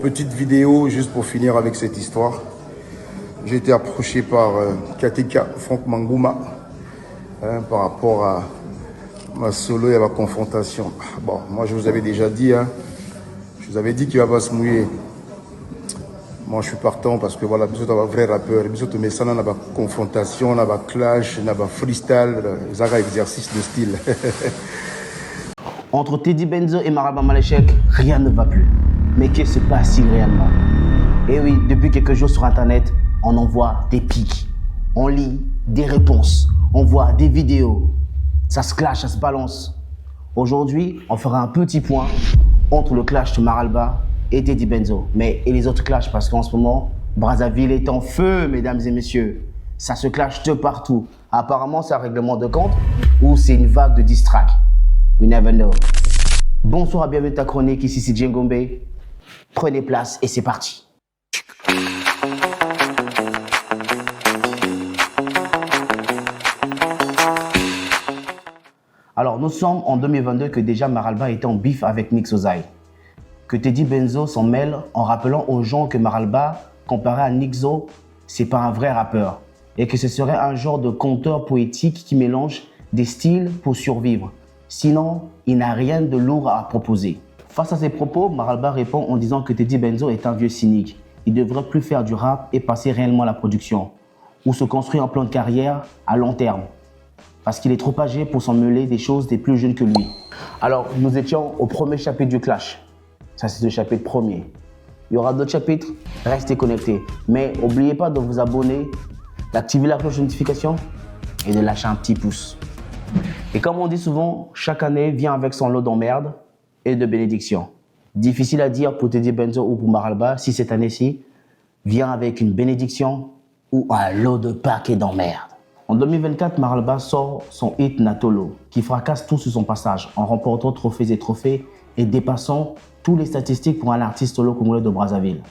Petite vidéo juste pour finir avec cette histoire. J'ai été approché par Katika, Franck Mangouma, par rapport à ma solo et à ma confrontation. Bon, moi je vous avais déjà dit, je vous avais dit qu'il va pas se mouiller. Moi je suis partant parce que voilà, nous sommes un vrai rappeur. Nous sommes ça, on a pas confrontation, on a pas clash, on a pas freestyle, ça a exercice de style. Entre Teddy Benzo et Marhaba Malechek, rien ne va plus. Mais que se passe-t-il réellement? Eh oui, depuis quelques jours sur Internet, on envoie des pics, on lit des réponses, on voit des vidéos. Ça se clash, ça se balance. Aujourd'hui, on fera un petit point entre le clash de Maralba et Teddy Benzo. Mais et les autres clashs, parce qu'en ce moment, Brazzaville est en feu, mesdames et messieurs. Ça se clash de partout. Apparemment, c'est un règlement de compte ou c'est une vague de diss track. We never know. Bonsoir, bienvenue à ta chronique, ici c'est Djengombe. Prenez place et c'est parti. Alors, nous sommes en 2022 que déjà Maralba était en bif avec Nix Ozai. Que Teddy Benzo s'en mêle en rappelant aux gens que Maralba, comparé à Nixo, c'est pas un vrai rappeur. Et que ce serait un genre de conteur poétique qui mélange des styles pour survivre. Sinon, il n'a rien de lourd à proposer. Face à ces propos, Maralba répond en disant que Teddy Benzo est un vieux cynique. Il ne devrait plus faire du rap et passer réellement à la production. Ou se construire un plan de carrière à long terme. Parce qu'il est trop âgé pour s'en mêler des choses des plus jeunes que lui. Alors, nous étions au premier chapitre du clash. Ça, c'est le chapitre premier. Il y aura d'autres chapitres, restez connectés. Mais n'oubliez pas de vous abonner, d'activer la cloche de notification et de lâcher un petit pouce. Et comme on dit souvent, chaque année vient avec son lot d'emmerdes et de bénédictions. Difficile à dire pour Teddy Benzo ou pour Maralba si cette année-ci vient avec une bénédiction ou un lot de paquets d'emmerdes. En 2024, Maralba sort son hit Natolo, qui fracasse tout sur son passage en remportant trophées et dépassant tous les statistiques pour un artiste solo congolais de Brazzaville.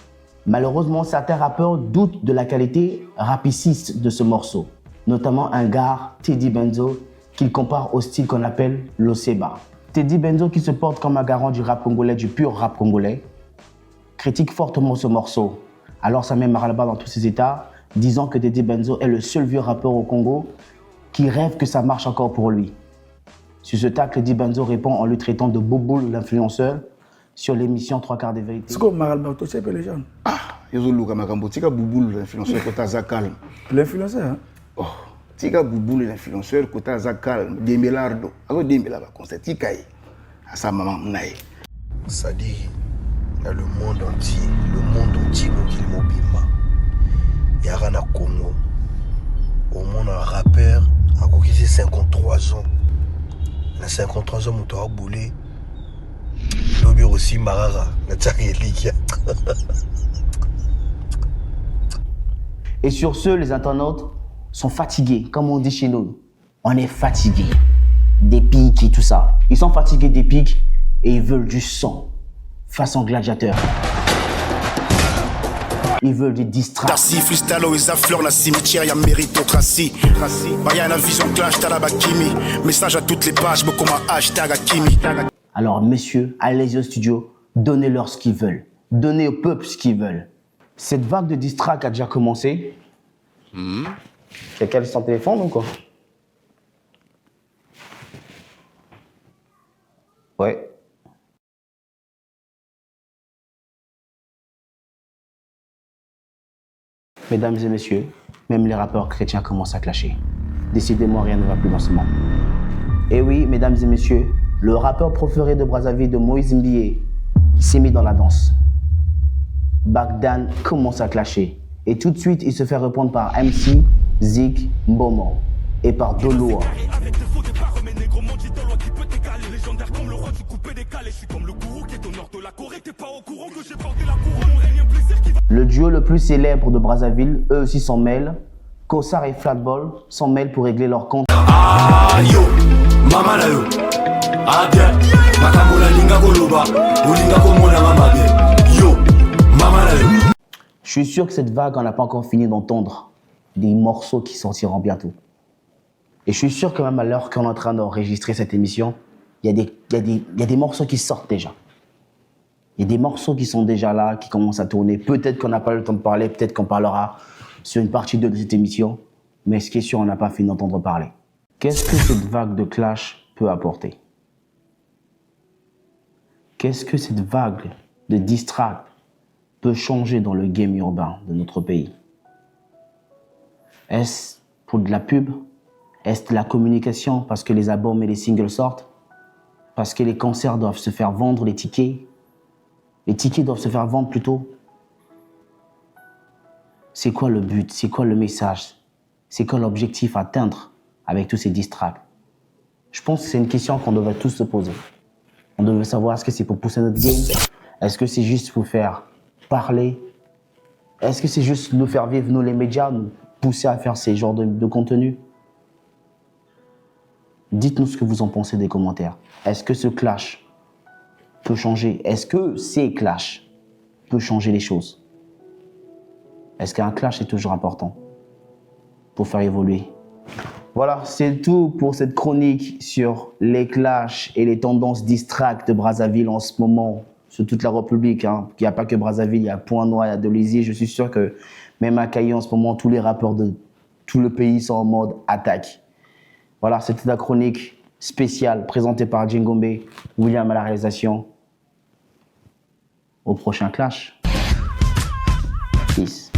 Malheureusement, certains rappeurs doutent de la qualité rapiciste de ce morceau, notamment un gars, Teddy Benzo, qu'il compare au style qu'on appelle l'Oseba. Teddy Benzo, qui se porte comme un garant du rap congolais, du pur rap congolais, critique fortement ce morceau. Alors ça met Maralba dans tous ses états, disant que Teddy Benzo est le seul vieux rappeur au Congo qui rêve que ça marche encore pour lui. Sur ce tacle, Teddy Benzo répond en lui traitant de Bouboule, l'influenceur, sur l'émission 3 quarts des vérités. C'est comme Maralba, tu sais pas les gens. Ah, Yozoluka Makambo, tika Bouboule, l'influenceur, kota Zakal. L'influenceur, hein? Oh, tika Bouboule, l'influenceur, kota Zakal, Demelardo. Alors Demelardo, constat, tika yi. À sa maman, naï. Ça dit, il y a le monde entier qui mobile. Il y a un Congo. Au monde, un rappeur, un gars qui a 53 ans. Il a 53 ans, il a boulé. Il a aussi Marara. Et sur ce, les internautes sont fatigués, comme on dit chez nous. On est fatigués des pics et tout ça. Ils sont fatigués des pics et ils veulent du sang, façon gladiateur. Ils veulent des distracts. Darcy, freestyle, ils affleurent la cimetière, y'a méritocratie. Y'a la vision clash, t'as la bakimi. Message à toutes les pages, mais comme un hashtag Akimi. Alors, messieurs, allez au studio, donnez-leur ce qu'ils veulent. Donnez au peuple ce qu'ils veulent. Cette vague de distract a déjà commencé. Quelqu'un a son téléphone ou quoi? Ouais. Mesdames et messieurs, même les rappeurs chrétiens commencent à clasher. Décidément, rien ne va plus dans ce monde. Et oui, mesdames et messieurs, le rappeur préféré de Brazzaville de Moïse Mbié s'est mis dans la danse. Bagdan commence à clasher. Et tout de suite, il se fait répondre par MC, Zik, Mbomo et par Doloa. Le duo le plus célèbre de Brazzaville, eux aussi s'en mêlent. Kossar et Flatball s'en mêlent pour régler leur compte. Je suis sûr que cette vague, on n'a pas encore fini d'entendre des morceaux qui sortiront bientôt. Et je suis sûr que même à l'heure qu'on est en train d'enregistrer cette émission, il y a des morceaux qui sortent déjà. Il y a des morceaux qui sont déjà là, qui commencent à tourner. Peut-être qu'on n'a pas le temps de parler, peut-être qu'on parlera sur une partie de cette émission. Mais ce qui est sûr, on n'a pas fini d'entendre parler. Qu'est-ce que cette vague de clash peut apporter? Qu'est-ce que cette vague de diss-track peut changer dans le game urbain de notre pays? Est-ce pour de la pub? Est-ce de la communication parce que les albums et les singles sortent? Parce que les concerts doivent se faire vendre, les tickets? Les tickets doivent se faire vendre plutôt? C'est quoi le but? C'est quoi le message? C'est quoi l'objectif à atteindre avec tous ces diss-tracks? Je pense que c'est une question qu'on devrait tous se poser. On devrait savoir, est-ce que c'est pour pousser notre game? Est-ce que c'est juste pour faire parler? Est-ce que c'est juste nous faire vivre, nous les médias, nous pousser à faire ces genres de contenu? Dites-nous ce que vous en pensez des commentaires. Est-ce que ce clash peut changer? Est-ce que ces clashs peuvent changer les choses? Est-ce qu'un clash est toujours important pour faire évoluer? Voilà, c'est tout pour cette chronique sur les clashs et les tendances diss-track de Brazzaville en ce moment, sur toute la République. Il n'y a pas que Brazzaville, il y a Pointe-Noire, il y a Dolisie. Je suis sûr que même à Cayenne en ce moment, tous les rappeurs de tout le pays sont en mode attaque. Voilà, c'était la chronique spéciale présentée par Djengombe, William à la réalisation. Au prochain clash. Peace.